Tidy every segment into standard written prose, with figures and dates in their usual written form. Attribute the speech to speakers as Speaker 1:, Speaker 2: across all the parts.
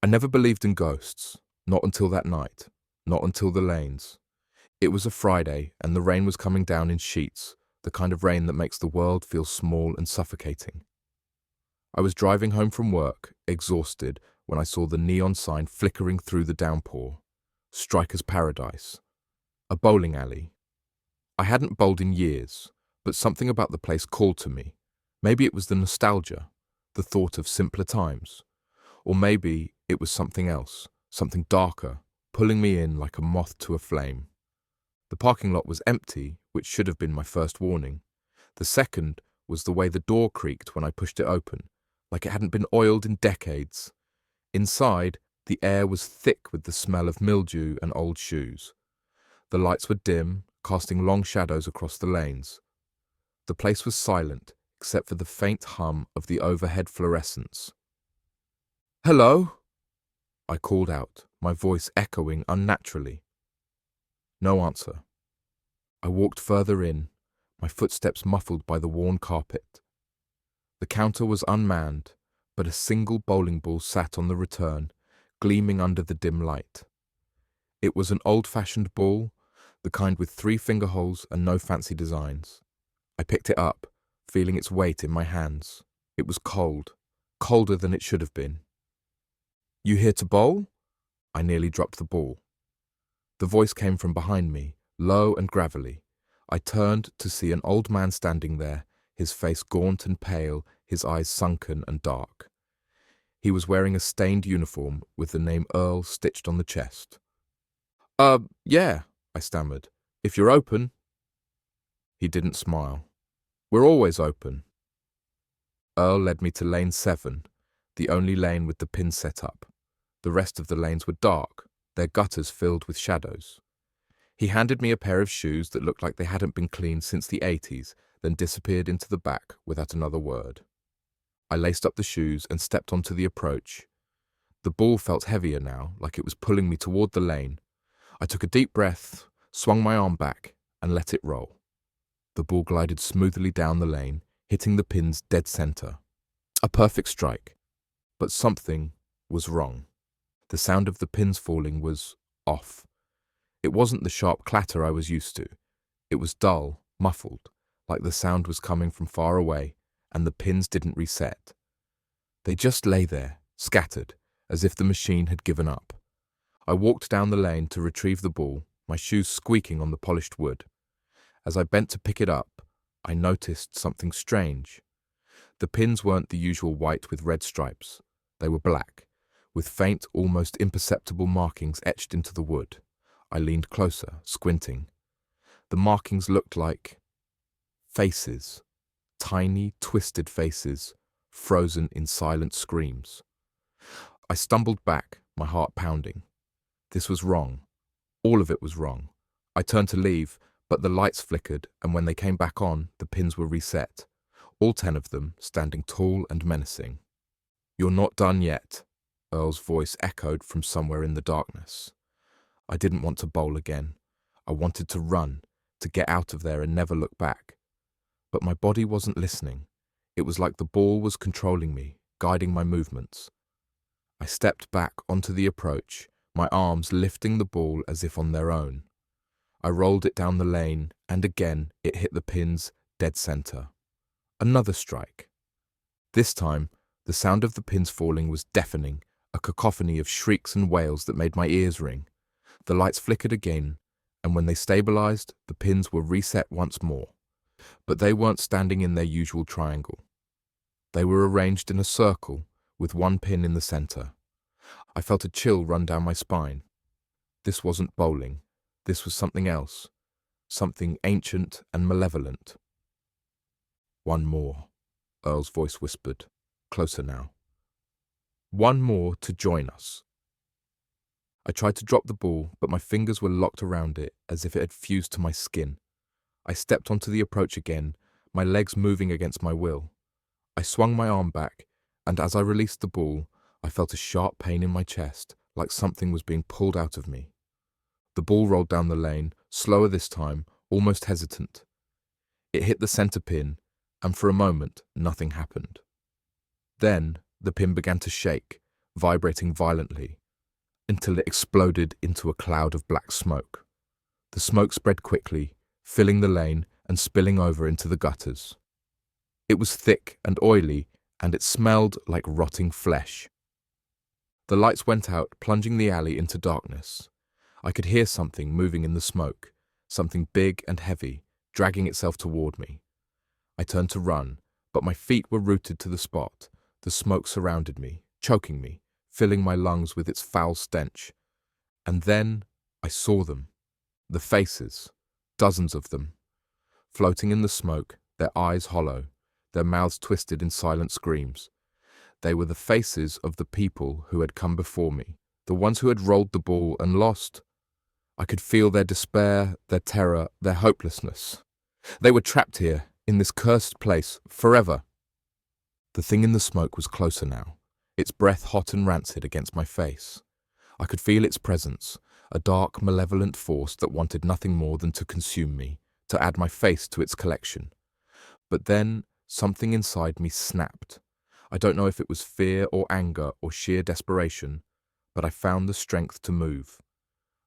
Speaker 1: I never believed in ghosts, not until that night, not until the lanes. It was a Friday, and the rain was coming down in sheets, the kind of rain that makes the world feel small and suffocating. I was driving home from work, exhausted, when I saw the neon sign flickering through the downpour. Striker's Paradise. A bowling alley. I hadn't bowled in years, but something about the place called to me. Maybe it was the nostalgia, the thought of simpler times. Or maybe it was something else, something darker, pulling me in like a moth to a flame. The parking lot was empty, which should have been my first warning. The second was the way the door creaked when I pushed it open, like it hadn't been oiled in decades. Inside, the air was thick with the smell of mildew and old shoes. The lights were dim, casting long shadows across the lanes. The place was silent, except for the faint hum of the overhead fluorescents. "Hello?" I called out, my voice echoing unnaturally. No answer. I walked further in, my footsteps muffled by the worn carpet. The counter was unmanned, but a single bowling ball sat on the return, gleaming under the dim light. It was an old-fashioned ball, the kind with 3 finger holes and no fancy designs. I picked it up, feeling its weight in my hands. It was cold, colder than it should have been. "You here to bowl?" I nearly dropped the ball. The voice came from behind me, low and gravelly. I turned to see an old man standing there, his face gaunt and pale, his eyes sunken and dark. He was wearing a stained uniform with the name Earl stitched on the chest. Yeah," I stammered. "If you're open." He didn't smile. "We're always open." Earl led me to lane 7, the only lane with the pins set up. The rest of the lanes were dark, their gutters filled with shadows. He handed me a pair of shoes that looked like they hadn't been cleaned since the 80s, then disappeared into the back without another word. I laced up the shoes and stepped onto the approach. The ball felt heavier now, like it was pulling me toward the lane. I took a deep breath, swung my arm back, and let it roll. The ball glided smoothly down the lane, hitting the pins dead center. A perfect strike. But something was wrong. The sound of the pins falling was off. It wasn't the sharp clatter I was used to. It was dull, muffled, like the sound was coming from far away, and the pins didn't reset. They just lay there, scattered, as if the machine had given up. I walked down the lane to retrieve the ball, my shoes squeaking on the polished wood. As I bent to pick it up, I noticed something strange. The pins weren't the usual white with red stripes. They were black, with faint, almost imperceptible markings etched into the wood. I leaned closer, squinting. The markings looked like faces, tiny, twisted faces, frozen in silent screams. I stumbled back, my heart pounding. This was wrong. All of it was wrong. I turned to leave, but the lights flickered, and when they came back on, the pins were reset, all 10 of them standing tall and menacing. "You're not done yet," Earl's voice echoed from somewhere in the darkness. I didn't want to bowl again. I wanted to run, to get out of there and never look back. But my body wasn't listening. It was like the ball was controlling me, guiding my movements. I stepped back onto the approach, my arms lifting the ball as if on their own. I rolled it down the lane, and again it hit the pins dead center. Another strike. This time, the sound of the pins falling was deafening, a cacophony of shrieks and wails that made my ears ring. The lights flickered again, and when they stabilized, the pins were reset once more. But they weren't standing in their usual triangle. They were arranged in a circle, with one pin in the center. I felt a chill run down my spine. This wasn't bowling. This was something else. Something ancient and malevolent. "One more," Earl's voice whispered, closer now. "One more to join us." I tried to drop the ball, but my fingers were locked around it as if it had fused to my skin. I stepped onto the approach again, my legs moving against my will. I swung my arm back, and as I released the ball, I felt a sharp pain in my chest, like something was being pulled out of me. The ball rolled down the lane, slower this time, almost hesitant. It hit the center pin, and for a moment, nothing happened. Then, the pin began to shake, vibrating violently, until it exploded into a cloud of black smoke. The smoke spread quickly, filling the lane and spilling over into the gutters. It was thick and oily, and it smelled like rotting flesh. The lights went out, plunging the alley into darkness. I could hear something moving in the smoke, something big and heavy, dragging itself toward me. I turned to run, but my feet were rooted to the spot. The smoke surrounded me, choking me, filling my lungs with its foul stench. And then I saw them. The faces, dozens of them, floating in the smoke, their eyes hollow, their mouths twisted in silent screams. They were the faces of the people who had come before me, the ones who had rolled the ball and lost. I could feel their despair, their terror, their hopelessness. They were trapped here, in this cursed place, forever. The thing in the smoke was closer now, its breath hot and rancid against my face. I could feel its presence, a dark, malevolent force that wanted nothing more than to consume me, to add my face to its collection. But then something inside me snapped. I don't know if it was fear or anger or sheer desperation, but I found the strength to move.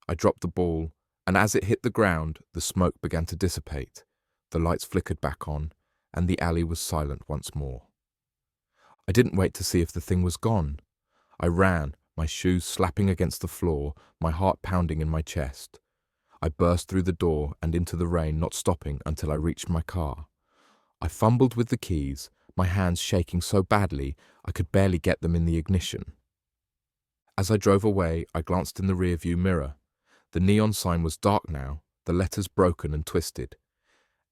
Speaker 1: I dropped the ball, and as it hit the ground, the smoke began to dissipate. The lights flickered back on, and the alley was silent once more. I didn't wait to see if the thing was gone. I ran, my shoes slapping against the floor, my heart pounding in my chest. I burst through the door and into the rain, not stopping until I reached my car. I fumbled with the keys, my hands shaking so badly I could barely get them in the ignition. As I drove away, I glanced in the rearview mirror. The neon sign was dark now, the letters broken and twisted.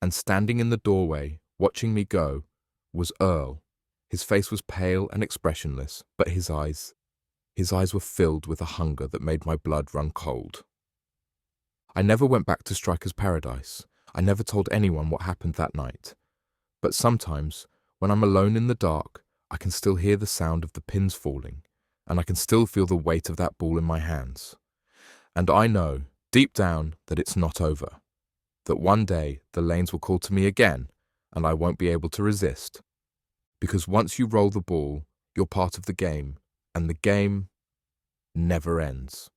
Speaker 1: And standing in the doorway, watching me go, was Earl. His face was pale and expressionless, but his eyes were filled with a hunger that made my blood run cold. I never went back to Striker's Paradise. I never told anyone what happened that night. But sometimes, when I'm alone in the dark, I can still hear the sound of the pins falling, and I can still feel the weight of that ball in my hands. And I know, deep down, that it's not over. That one day the lanes will call to me again, and I won't be able to resist. Because once you roll the ball, you're part of the game, and the game never ends.